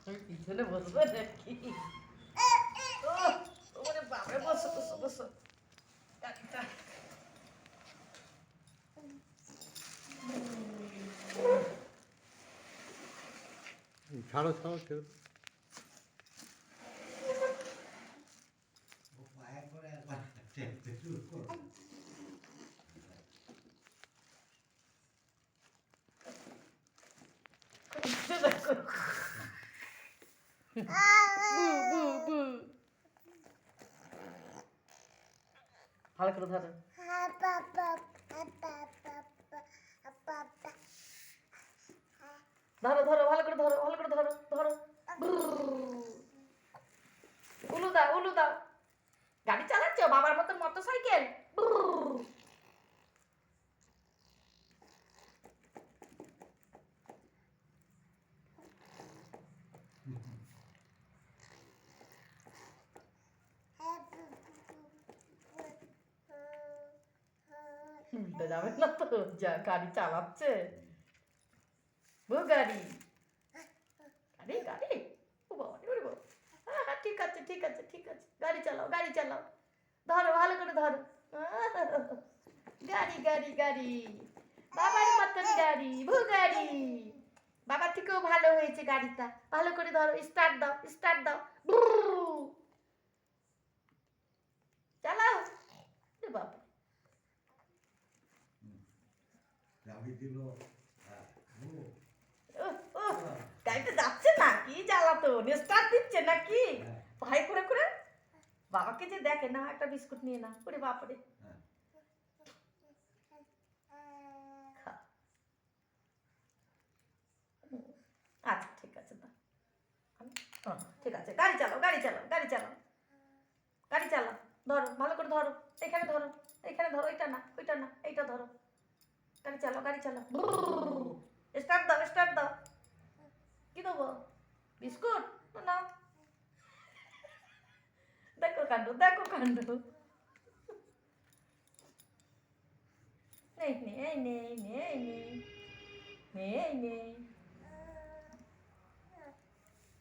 আমি পিছনে বসবো নাকি? ও ওরে বাবা, বসো বসো বসো। গাড়িটা ছাড়ো ছাড়ো ছেড়ে দাও। ও পায়ে করে একবার টেপতে শুরু করো। দেখো। বু বু বু। ভালো করে ধরো। ধরো ধরো, ভালো করে ধরো, ভালো করে ধরো ধরো। উলু দাও, উলু দাও। গাড়ি চালাচ্ছ বাবার মতন মোটর সাইকেল। উল্টে যাবে না তো, যা গাড়ি চালাচ্ছে। বউ গাড়ি, গাড়ি গাড়ি। ও বাবা রে, ওরে বাবা। হ্যাঁ, ঠিক আছে ঠিক আছে ঠিক আছে, গাড়ি চালাও গাড়ি চালাও। ধরো ভালো করে ধরো। গাড়ি গাড়ি গাড়ি, বাবার মতন গাড়ি, ভু গাড়ি। বাবার থেকেও ভালো হয়েছে গাড়িটা। ভালো করে ধরো, স্টার্ট দাও স্টার্ট দাও। চালাও। রে বাবা, চাবি দিল। ও ও ও, গাড়িটা যাচ্ছে না কি জ্বালাতো, স্টার্ট দিচ্ছে নাকি? হ্যাঁ। ভাই করে করে বাবাকে যে দেখে না, একটা বিস্কুট নিয়ে না। ওরে বাপরে, হ্যাঁ। খা। আচ্ছা ঠিক আছে, না ঠিক আছে, গাড়ি চালাও গাড়ি চালাও গাড়ি চালাও গাড়ি চালাও। ধরো ভালো করে ধরো, এখানে ধরো, এখানে ধরো, এটা না ওইটা না, এইটা ধরো। গাড়ি চালাও গাড়ি চালাও। স্টার্ট দাও স্টার্ট দাও। কি দেবো? বিস্কুট না? দেখো কাণ্ড দেখো কাণ্ড। নেই নেই নেই নেই নেই নেই নেই।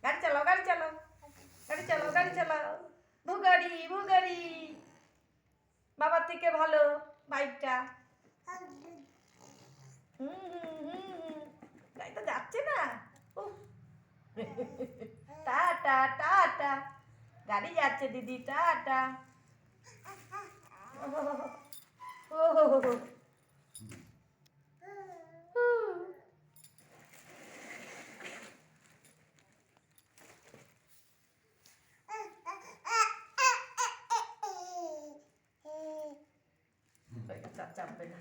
গাড়ি চালাও গাড়ি চালাও গাড়ি চালাও গাড়ি চালাও। ভুগাড়ি ভুগাড়ি, বাবার থেকে ভালো বাইকটা। গাড়িটা যাচ্ছে না। টাটা টাটা, গাড়ি যাচ্ছে দিদি, টাটা। চাপবে না,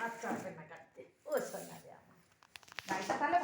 আর চাপবে না গাড়িতে। ও সোনা রে আমার, গাড়িটা তাহলে